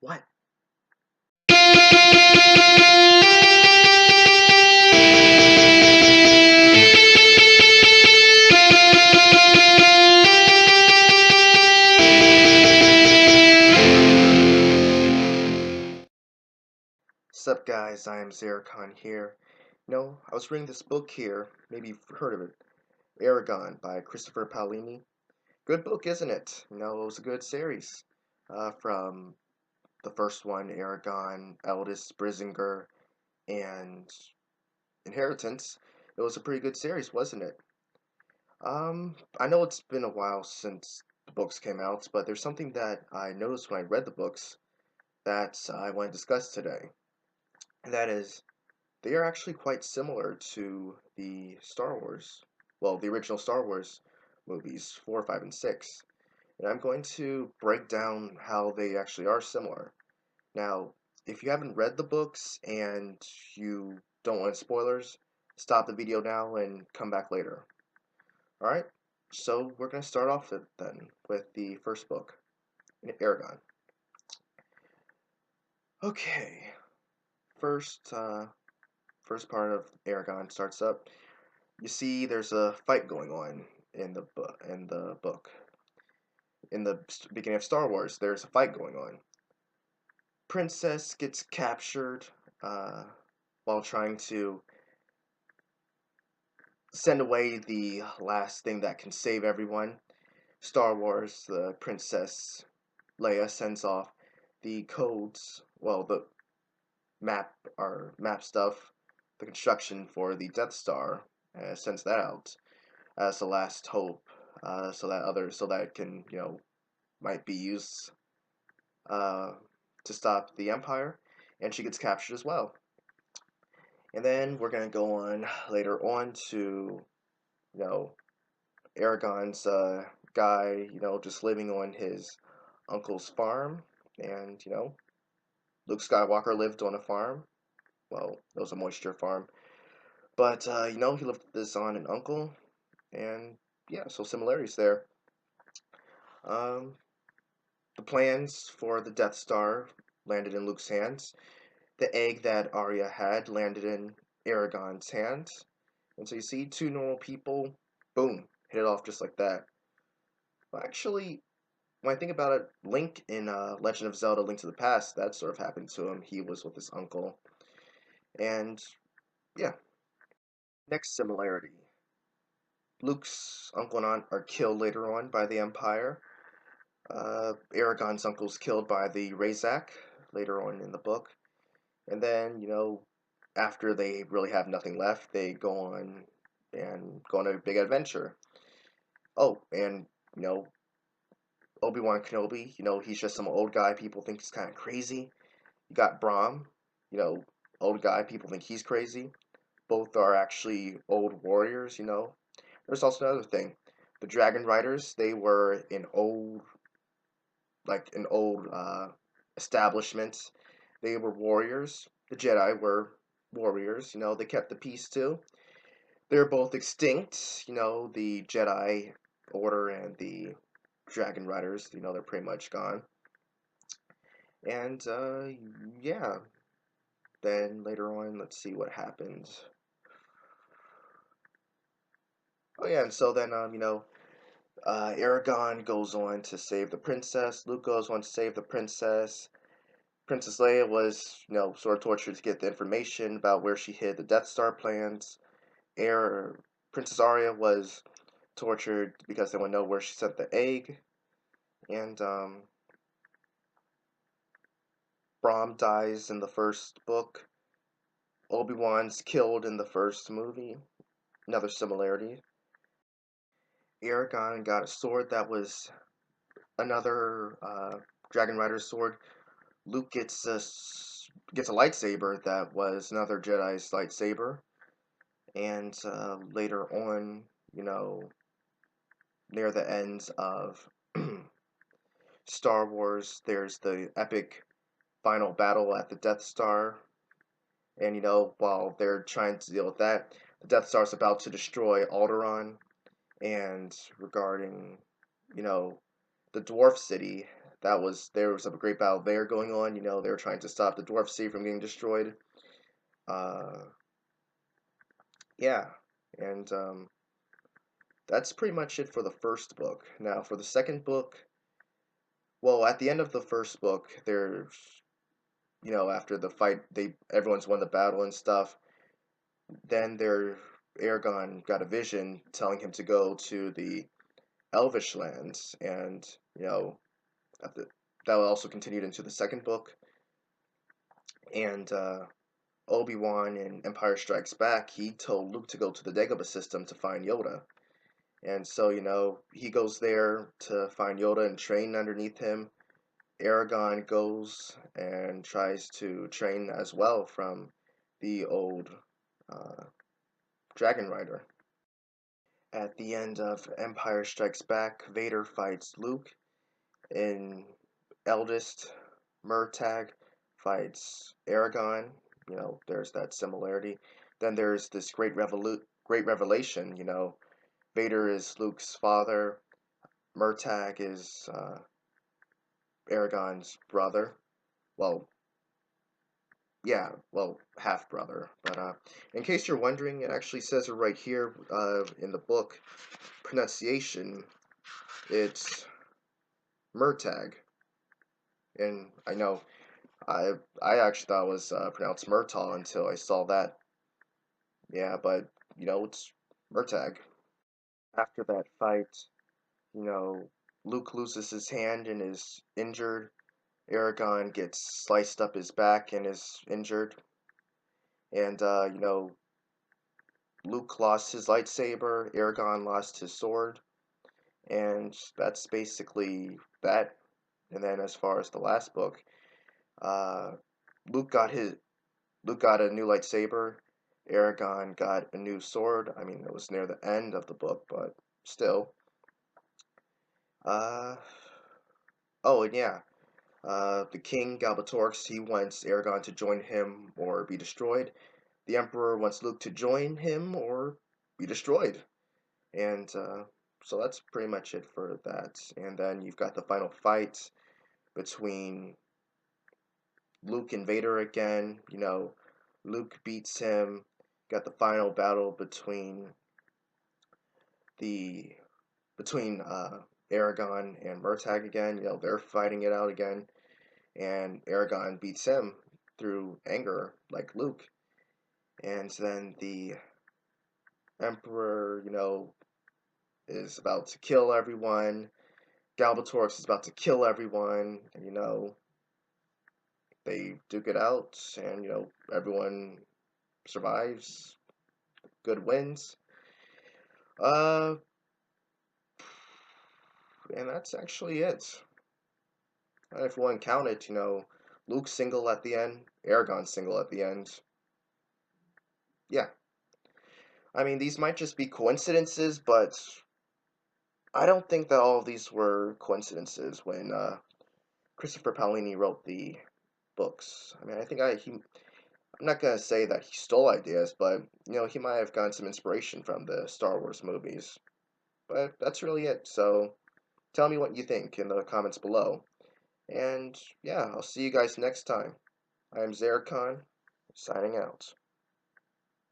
What? Sup guys, iamxeracon here. I was reading this book here, maybe you've heard of it, Eragon by Christopher Paolini. Good book, isn't it? It was a good series. From the first one, Eragon, Eldest, Brizinger, and Inheritance. It was a pretty good series, wasn't it? I know it's been a while since the books came out, but there's something that I noticed when I read the books that I want to discuss today. And that is, they are actually quite similar to the Star Wars, well, the original Star Wars movies, 4, 5, and 6. And I'm going to break down how they actually are similar. Now, if you haven't read the books and you don't want spoilers, stop the video now and come back later. Alright, so we're going to start off then with the first book, Eragon. Okay, first part of Eragon starts up. You see, there's a fight going on in the book. In the beginning of Star Wars, there's a fight going on. Princess gets captured while trying to send away the last thing that can save everyone. Star Wars, the Princess Leia sends off the codes, well, the map stuff, the construction for the Death Star, sends that out as the last hope, so that it can, might be used to stop the Empire, and she gets captured as well. And then we're gonna go on later on to, Eragon's guy, just living on his uncle's farm, and Luke Skywalker lived on a farm. Well, it was a moisture farm, but he lived this on an uncle, and yeah, so similarities there. Um, the plans for the Death Star landed in Luke's hands. The egg that Arya had landed in Eragon's hands. And so you see two normal people, boom, hit it off just like that. Well, actually, when I think about it, Link in Legend of Zelda: Link to the Past, that sort of happened to him. He was with his uncle. And yeah, next similarity. Luke's uncle and aunt are killed later on by the Empire. Eragon's uncle's killed by the Razak later on in the book. And then, after they really have nothing left, they go on a big adventure. Oh, and, Obi-Wan Kenobi, he's just some old guy people think he's kind of crazy. You got Braum, old guy people think he's crazy. Both are actually old warriors, There's also another thing. The Dragon Riders, they were an old establishment. They were warriors. The Jedi were warriors. They kept the peace too. They're both extinct. The Jedi Order and the Dragon Riders. They're pretty much gone. And yeah. Then later on, let's see what happens. Oh yeah, and so then Eragon goes on to save the princess. Luke goes on to save the princess. Princess Leia was, sort of tortured to get the information about where she hid the Death Star plans. Princess Arya was tortured because they want to know where she sent the egg. And Braum dies in the first book. Obi-Wan's killed in the first movie. Another similarity. Eragon got a sword that was another Dragon Rider sword. Luke gets a lightsaber that was another Jedi's lightsaber. And later on, near the ends of Star Wars, there's the epic final battle at the Death Star. And, while they're trying to deal with that, the Death Star's about to destroy Alderaan. And regarding, the Dwarf City, there was a great battle there going on. They were trying to stop the dwarf sea from getting destroyed. Uh, yeah, and that's pretty much it for the first book. Now, for the second book, well, at the end of the first book, there's after the fight, everyone's won the battle and stuff. Then Eragon got a vision telling him to go to the Elvish lands, and at the, that also continued into the second book. And Obi-Wan in Empire Strikes Back, he told Luke to go to the Dagobah system to find Yoda. And so, he goes there to find Yoda and train underneath him. Eragon goes and tries to train as well from the old uh, Dragon Rider. At the end of Empire Strikes Back, Vader fights Luke. In Eldest, Murtagh fights Eragon. There's that similarity. Then there's this great revelation. Vader is Luke's father. Murtagh is Eragon's brother. Well, yeah, well, half brother. But in case you're wondering, it actually says it right here in the book. Pronunciation, it's Murtagh. And I know I actually thought it was pronounced Murtaugh until I saw that. Yeah, but it's Murtagh. After that fight, you know, Luke loses his hand and is injured. Eragon gets sliced up his back and is injured. And Luke lost his lightsaber, Eragon lost his sword, and that's basically that. And then as far as the last book, uh, Luke got his Luke got a new lightsaber. Eragon got a new sword. I mean, it was near the end of the book, but still. Uh, oh, and yeah. The king, Galbatorix, he wants Eragon to join him or be destroyed. The emperor wants Luke to join him or be destroyed. And so that's pretty much it for that. And then you've got the final fight between Luke and Vader again. Luke beats him. Got the final battle the between Eragon and Murtagh again. They're fighting it out again, and Eragon beats him through anger, like Luke. And then the Emperor, is about to kill everyone. Galbatorix is about to kill everyone, and they duke it out, and everyone survives. Good wins. Uh, and that's actually it. And if one counted, Luke's single at the end, Eragon's single at the end. Yeah. I mean, these might just be coincidences, but I don't think that all of these were coincidences when Christopher Paolini wrote the books. I mean, I'm not gonna say that he stole ideas, but he might have gotten some inspiration from the Star Wars movies. But that's really it. So tell me what you think in the comments below. And yeah, I'll see you guys next time. I am Xeracon, signing out.